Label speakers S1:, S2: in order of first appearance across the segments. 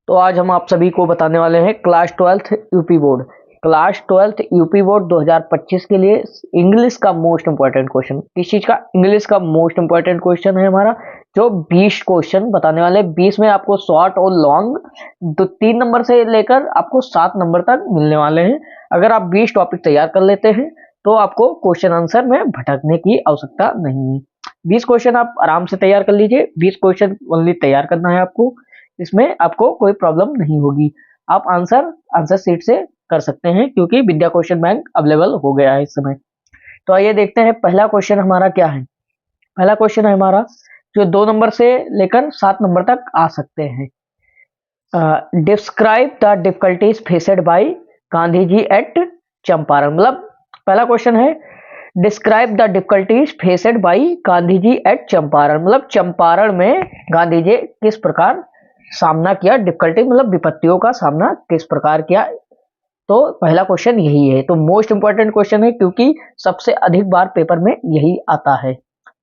S1: तो आज हम आप सभी को बताने वाले हैं class 12th UP board. Class 12th UP board 2025 के लिए इंग्लिश का मोस्ट इंपॉर्टेंट क्वेश्चन। किस चीज का? इंग्लिश का मोस्ट इंपॉर्टेंट क्वेश्चन है हमारा, जो 20 क्वेश्चन बताने वाले। 20 में आपको शॉर्ट और लॉन्ग 3 नंबर से लेकर आपको 7 नंबर तक मिलने वाले हैं। अगर आप 20 टॉपिक तैयार कर लेते हैं तो आपको क्वेश्चन आंसर में भटकने की आवश्यकता नहीं है। 20 क्वेश्चन आप आराम से तैयार कर लीजिए। 20 क्वेश्चन ओनली तैयार करना है आपको, इसमें आपको कोई प्रॉब्लम नहीं होगी। आप आंसर शीट से कर सकते हैं क्योंकि विद्या क्वेश्चन बैंक अवेलेबल हो गया है इस समय। तो आइए देखते हैं पहला क्वेश्चन हमारा क्या है। पहला क्वेश्चन है हमारा जो 2 नंबर से लेकर 7 नंबर तक आ सकते हैं। Describe the difficulties faced by Gandhi ji at Champaran. मतलब पहला क्वेश्चन है describe the difficulties faced by Gandhi ji at Champaran. मतलब चंपारण में गांधी जी किस प्रकार सामना किया, डिफिकल्टी मतलब विपत्तियों का सामना किस प्रकार किया। तो पहला क्वेश्चन यही है। तो मोस्ट इंपॉर्टेंट क्वेश्चन है क्योंकि सबसे अधिक बार पेपर में यही आता है,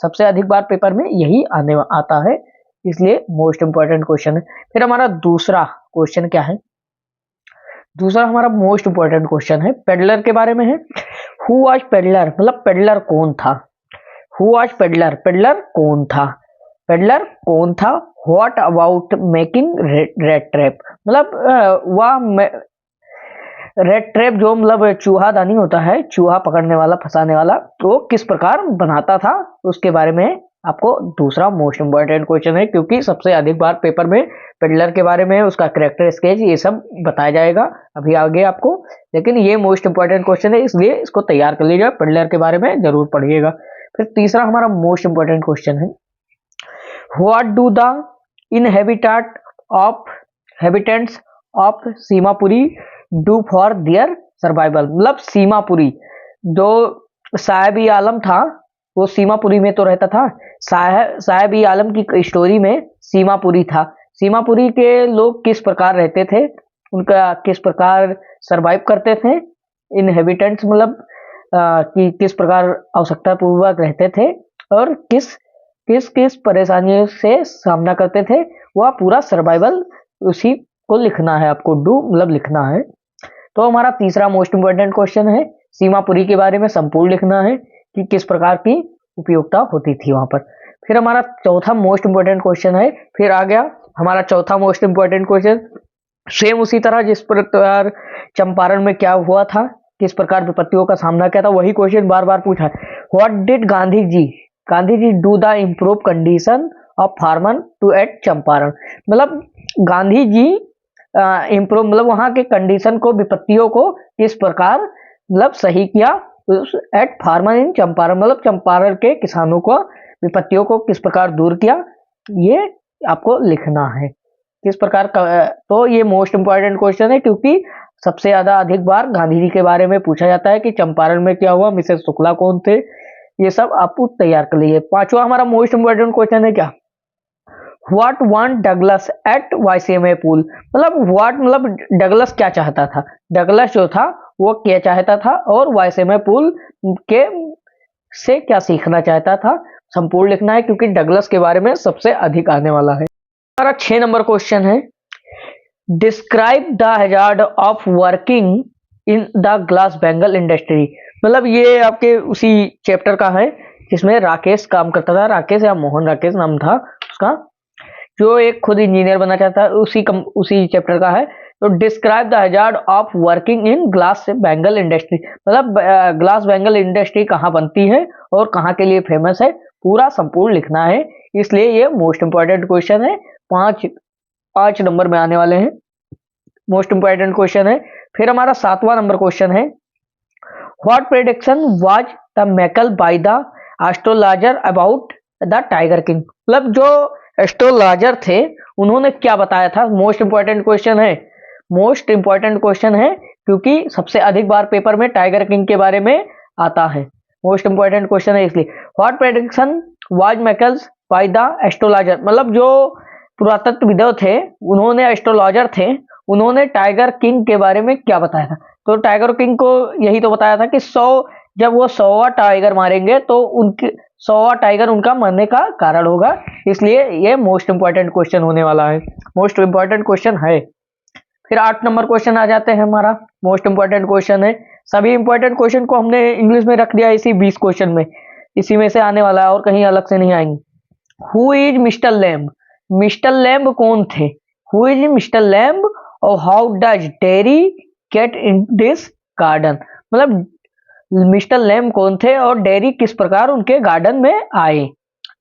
S1: सबसे अधिक बार पेपर में यही आने आता है, इसलिए मोस्ट इंपॉर्टेंट क्वेश्चन है। फिर हमारा दूसरा क्वेश्चन क्या है? दूसरा हमारा मोस्ट इंपॉर्टेंट क्वेश्चन है पेडलर के बारे में है। Who was peddler? मतलब पेडलर कौन था। Who was peddler? पेडलर कौन था? पेडलर कौन था? What about making red trap? मतलब वह रेड ट्रैप जो मतलब चूहादानी होता है, चूहा पकड़ने वाला, फंसाने वाला, तो किस प्रकार बनाता था उसके बारे में आपको दूसरा मोस्ट इंपॉर्टेंट क्वेश्चन है क्योंकि सबसे अधिक बार पेपर में पेडलर के बारे में, उसका कैरेक्टर स्केच, ये सब बताया जाएगा अभी आगे आपको। लेकिन ये मोस्ट इंपॉर्टेंट क्वेश्चन है इसलिए इसको तैयार कर लीजिएगा, पेडलर के बारे में जरूर पढ़िएगा। फिर तीसरा हमारा मोस्ट इंपॉर्टेंट क्वेश्चन है what do the habitants of Seemapuri do for their survival. मतलब सीमापुरी जो साहिब ई आलम था वो सीमापुरी में तो रहता था। साहिब ई आलम की स्टोरी में सीमापुरी था। सीमापुरी के लोग किस प्रकार रहते थे, उनका किस प्रकार सरवाइव करते थे, इनहेबिटेंट्स मतलब कि किस प्रकार आवश्यकता पूर्वक रहते थे और किस किस किस परेशानियों से सामना करते थे, वह पूरा सर्वाइवल उसी को लिखना है आपको। डू मतलब लिखना है। तो हमारा तीसरा मोस्ट इंपॉर्टेंट क्वेश्चन है सीमापुरी के बारे में संपूर्ण लिखना है कि किस प्रकार की उपयोगिता होती थी वहां पर। फिर हमारा चौथा मोस्ट इंपॉर्टेंट क्वेश्चन है, फिर आ गया हमारा चौथा मोस्ट इंपॉर्टेंट क्वेश्चन, सेम उसी तरह जिस प्रकार चंपारण में क्या हुआ था, किस प्रकार विपत्तियों का सामना किया था, वही क्वेश्चन बार बार पूछा है। What did Gandhi ji do the improve condition of farmer to at Champaran. मतलब गांधी जी इम्प्रूव मतलब वहां के कंडीशन को, विपत्तियों को किस प्रकार मतलब सही किया एट फार्मर इन चंपारण। मतलब चंपारण के किसानों को विपत्तियों को किस प्रकार दूर किया, ये आपको लिखना है किस प्रकार का। तो ये मोस्ट इंपॉर्टेंट क्वेश्चन है क्योंकि सबसे ज्यादा अधिक बार गांधी जी के बारे में पूछा जाता है कि चंपारण में क्या हुआ, मिसेस शुक्ला कौन थे, ये सब आप तैयार कर लीजिए। पांचवा हमारा मोस्ट इंपॉर्टेंट क्वेश्चन है क्या? What want Douglas at YCMA pool. मतलब व्हाट मतलब डगलस क्या चाहता था, डगलस जो था वो क्या चाहता था और वाईसीएमए पूल के से क्या सीखना चाहता था, संपूर्ण लिखना है क्योंकि डगलस के बारे में सबसे अधिक आने वाला है। हमारा 6 नंबर क्वेश्चन है describe the hazard of working in the glass bangle industry. मतलब ये आपके उसी चैप्टर का है जिसमें राकेश काम करता था, राकेश या मोहन राकेश नाम था उसका, जो एक खुद इंजीनियर बनना चाहता है, उसी चैप्टर का है। तो describe the hazard of working in glass bangle industry. मतलब ग्लास बैंगल इंडस्ट्री कहाँ बनती है और कहाँ के लिए फेमस है, पूरा संपूर्ण लिखना है, इसलिए ये मोस्ट इंपॉर्टेंट क्वेश्चन है। 5 नंबर में आने वाले हैं, मोस्ट इंपॉर्टेंट क्वेश्चन है। फिर हमारा 7वां नंबर क्वेश्चन है what prediction was the मेकल by the astrologer about the tiger king. मतलब जो एस्ट्रोलॉजर थे उन्होंने क्या बताया था, मोस्ट इंपॉर्टेंट क्वेश्चन है। मोस्ट इंपॉर्टेंट क्वेश्चन है क्योंकि सबसे अधिक बार पेपर में टाइगर किंग के बारे में आता है, मोस्ट इंपॉर्टेंट क्वेश्चन है इसलिए। What prediction was मेकल्स by the astrologer. मतलब जो पुरातत्वविद थे, उन्होंने एस्ट्रोलॉजर थे, उन्होंने टाइगर किंग के बारे में क्या बताया था। तो टाइगर किंग को यही तो बताया था कि 100 जब वो 100वां टाइगर मारेंगे तो उनके 100वां टाइगर उनका मरने का कारण होगा, इसलिए ये मोस्ट इंपॉर्टेंट क्वेश्चन होने वाला है, मोस्ट इंपॉर्टेंट क्वेश्चन है। फिर 8 नंबर क्वेश्चन आ जाते हैं, हमारा मोस्ट इंपॉर्टेंट क्वेश्चन है। सभी इंपॉर्टेंट क्वेश्चन को हमने इंग्लिश में रख दिया इसी 20 क्वेश्चन में, इसी में से आने वाला है और कहीं अलग से नहीं आएंगे। Who is mister lamb? Mister lamb कौन थे? हु इज मिस्टर लैम्ब और how does dairy get in this garden? मतलब मिस्टर लैम्ब कौन थे और डेरी किस प्रकार उनके गार्डन में आए,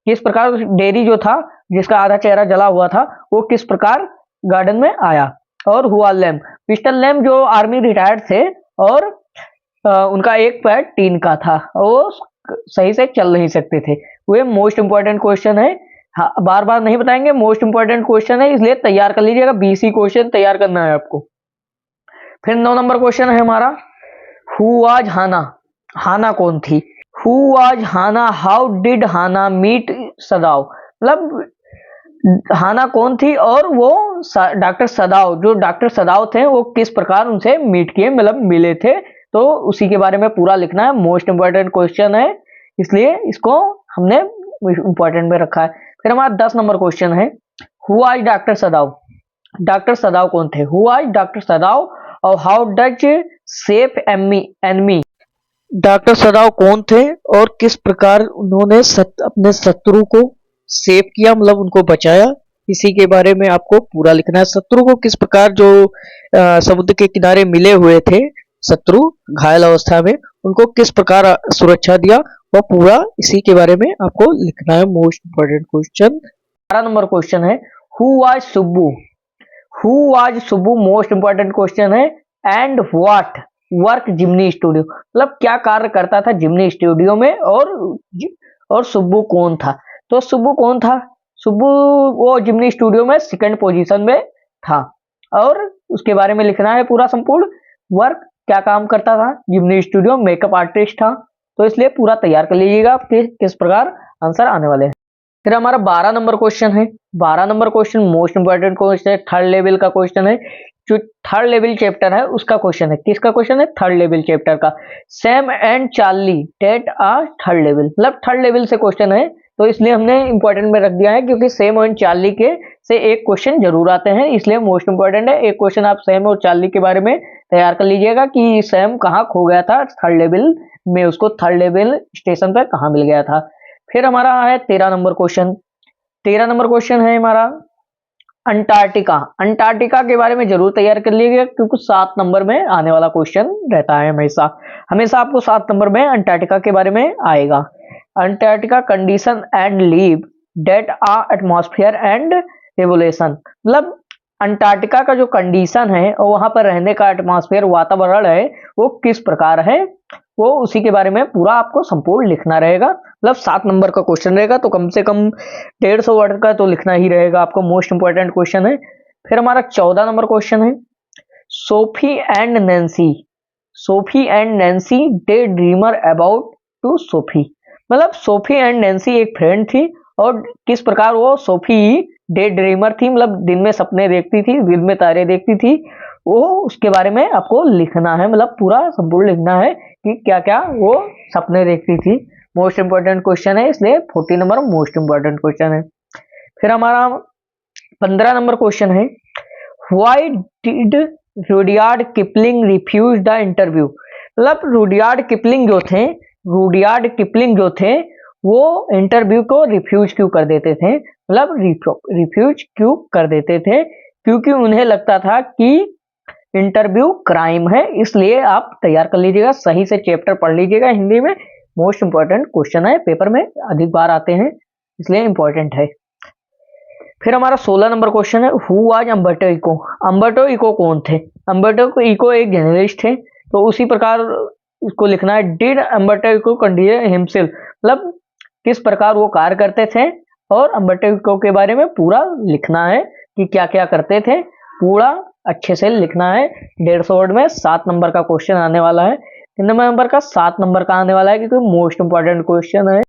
S1: किस प्रकार डेरी जो था जिसका आधा चेहरा जला हुआ था वो किस प्रकार गार्डन में आया। और हुआ लैम्ब, मिस्टर लैम्ब जो आर्मी रिटायर्ड थे और उनका एक पैर टीन का था, वो सही से चल नहीं सकते थे। वो मोस्ट इंपॉर्टेंट क्वेश्चन है, हाँ, बार बार नहीं बताएंगे, मोस्ट इंपॉर्टेंट क्वेश्चन है, इसलिए तैयार कर लीजिएगा, 20 क्वेश्चन तैयार करना है आपको। फिर 9 नंबर क्वेश्चन है हमारा, हु वाज हाना? हाना कौन थी? Who was Hana, how did Hana meet Sadao? मतलब हाना कौन थी और वो डॉक्टर सदाव, जो डॉक्टर सदाव थे वो किस प्रकार उनसे मीट किए, मतलब मिले थे, तो उसी के बारे में पूरा लिखना है। मोस्ट इंपॉर्टेंट क्वेश्चन है, इसलिए इसको हमने इंपॉर्टेंट में रखा है। फिर हमारा 10 नंबर क्वेश्चन है, who was doctor Sadao? Doctor Sadao कौन थे? हु वाज डॉक्टर सदाव और how does save enemy? Doctor Sadao कौन थे और किस प्रकार उन्होंने अपने शत्रु को सेव किया, मतलब उनको बचाया, इसी के बारे में आपको पूरा लिखना है। शत्रु को किस प्रकार, जो समुद्र के किनारे मिले हुए थे शत्रु घायल अवस्था में, उनको किस प्रकार सुरक्षा दिया, वह पूरा इसी के बारे में आपको लिखना है। Most important question. 12 number question है, who was Subbu? Who was Subbu most important question है। And what work Gemini Studio? मतलब क्या कार्य करता था जिमनी स्टूडियो में, और सुब्बू कौन था? तो सुब्बू कौन था? सुब्बू वो जिमनी स्टूडियो में सेकंड पोजीशन में था, और उसके बारे में लिखना है पूरा संपूर्ण। वर्क क्या काम करता था जिमनी स्टूडियो, मेकअप आर्टिस्ट था, तो इसलिए पूरा तैयार कर लीजिएगा कि किस प्रकार आंसर आने वाले हैं। फिर हमारा 12 नंबर क्वेश्चन है। 12 number question most important question है, थर्ड लेवल का क्वेश्चन है। जो थर्ड लेवल चैप्टर है उसका क्वेश्चन है। किसका क्वेश्चन है? थर्ड लेवल चैप्टर का। Sam and Charlie that a third level, मतलब थर्ड लेवल से क्वेश्चन है, तो इसलिए हमने इंपॉर्टेंट में रख दिया है, क्योंकि सैम और चार्ली के से एक क्वेश्चन जरूर आते हैं, इसलिए मोस्ट इंपॉर्टेंट है। एक क्वेश्चन आप सैम और चार्ली के बारे में तैयार कर लीजिएगा कि सैम कहाँ खो गया था थर्ड लेवल में, उसको थर्ड लेवल स्टेशन पर कहाँ मिल गया था। फिर हमारा है 13 नंबर क्वेश्चन। 13 नंबर क्वेश्चन है हमारा अंटार्कटिका। अंटार्कटिका के बारे में जरूर तैयार कर लीजिएगा, क्योंकि 7 नंबर में आने वाला क्वेश्चन रहता है हमेशा, हमेशा आपको 7 नंबर में अंटार्कटिका के बारे में आएगा। Antarctica condition and live that a atmosphere and revolution, मतलब अंटार्कटिका का जो कंडीशन है और वहां पर रहने का एटमॉस्फेयर वातावरण है वो किस प्रकार है, वो उसी के बारे में पूरा आपको संपूर्ण लिखना रहेगा। मतलब 7 नंबर का क्वेश्चन रहेगा, तो कम से कम 150 वर्ड का तो लिखना ही रहेगा आपको, मोस्ट इंपॉर्टेंट क्वेश्चन है। फिर हमारा 14 नंबर क्वेश्चन है, Sophie and Nancy. Sophie and Nancy they dreamer about to Sophie, मतलब सोफी एंड नैन्सी एक फ्रेंड थी और किस प्रकार वो सोफी डे ड्रीमर थी, मतलब दिन में सपने देखती थी, दिन में तारे देखती थी, वो उसके बारे में आपको लिखना है, मतलब पूरा संपूर्ण लिखना है कि क्या क्या वो सपने देखती थी। मोस्ट इंपॉर्टेंट क्वेश्चन है, इसलिए 40 नंबर मोस्ट इंपॉर्टेंट क्वेश्चन है। फिर हमारा 15 नंबर क्वेश्चन है, why did Rudyard Kipling refuse the interview? मतलब रुडयार्ड किपलिंग जो थे वो इंटरव्यू को रिफ्यूज क्यों कर देते थे, मतलब रिफ्यूज क्यों कर देते थे? क्योंकि उन्हें लगता था कि इंटरव्यू क्राइम है, इसलिए आप तैयार कर लीजिएगा, सही से चैप्टर पढ़ लीजिएगा हिंदी में, मोस्ट इंपॉर्टेंट क्वेश्चन है, पेपर में अधिक बार आते हैं इसलिए इंपॉर्टेंट है। फिर हमारा 16 नंबर क्वेश्चन है, who was Umberto Eco? Umberto Eco कौन थे? अम्बर्टो इको एक जर्नलिस्ट थे, तो उसी प्रकार इसको लिखना है, did Umberto Eco continue himself, मतलब किस प्रकार वो कार्य करते थे, और अम्बर्टो इको के बारे में पूरा लिखना है कि क्या क्या करते थे, पूरा अच्छे से लिखना है। 150 वर्ड में 7 नंबर का क्वेश्चन आने वाला है, 3 नंबर का 7 नंबर का आने वाला है, क्योंकि मोस्ट इंपॉर्टेंट क्वेश्चन है।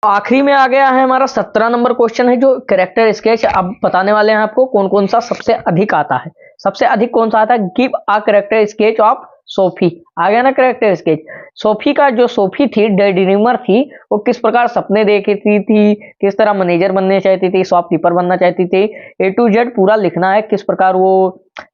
S1: आखिरी में आ गया है हमारा 17 नंबर क्वेश्चन है, जो कैरेक्टर स्केच। अब बताने वाले हैं आपको कौन कौन सा सबसे अधिक आता है। सबसे अधिक कौन सा आता है, give a character sketch of Sophie आ गया ना करेक्टर स्केच। सोफी का जो सोफी थी, डे ड्रीमर थी, वो किस प्रकार सपने देखती थी, किस तरह मैनेजर बनना चाहती थी, शॉपकीपर बनना चाहती थी, ए टू जेड पूरा लिखना है। किस प्रकार वो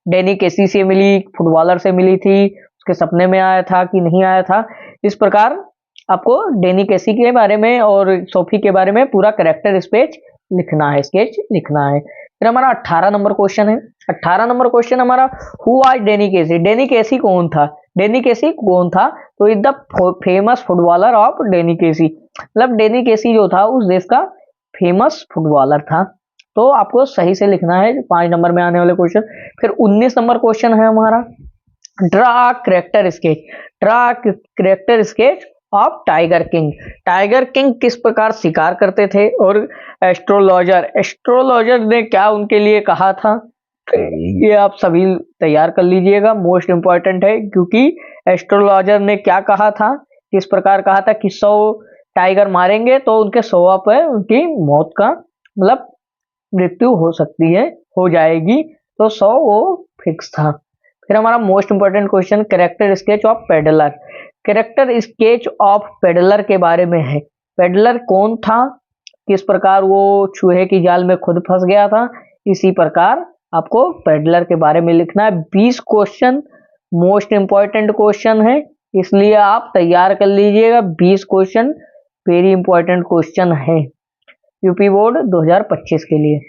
S1: डैनी केसी से मिली, फुटबॉलर से मिली थी, उसके सपने में आया था कि नहीं आया था, इस प्रकार आपको डैनी केसी के बारे में और सोफी के बारे में पूरा करेक्टर स्केच लिखना है, स्केच लिखना है। फिर हमारा 18 नंबर क्वेश्चन है। 18 नंबर क्वेश्चन हमारा, who was Danny Casey? Danny Casey कौन था? डैनी केसी कौन था? तो is the famous footballer of Danny Casey, मतलब डैनी केसी जो था उस देश का फेमस फुटबॉलर था। तो आपको सही से लिखना है 5 नंबर में आने वाले क्वेश्चन। फिर 19 नंबर क्वेश्चन है हमारा, draw character sketch. Draw character sketch of tiger king. Tiger king किस प्रकार शिकार करते थे और एस्ट्रोलॉजर, एस्ट्रोलॉजर ने क्या उनके लिए कहा था, ये आप सभी तैयार कर लीजिएगा, मोस्ट इंपॉर्टेंट है। क्योंकि एस्ट्रोलॉजर ने क्या कहा था, किस प्रकार कहा था कि 100 टाइगर मारेंगे तो उनके 100 पे उनकी मौत का मतलब मृत्यु हो सकती है, हो जाएगी, तो 100 वो फिक्स था। फिर हमारा most important question, character sketch of peddler. Character sketch of peddler के बारे में है। पेडलर कौन था, किस प्रकार वो चूहे की जाल में खुद फंस गया था, इसी प्रकार आपको पेडलर के बारे में लिखना है। 20 क्वेश्चन मोस्ट इंपॉर्टेंट क्वेश्चन है, इसलिए आप तैयार कर लीजिएगा। 20 क्वेश्चन वेरी इंपॉर्टेंट क्वेश्चन है यूपी बोर्ड 2025 के लिए।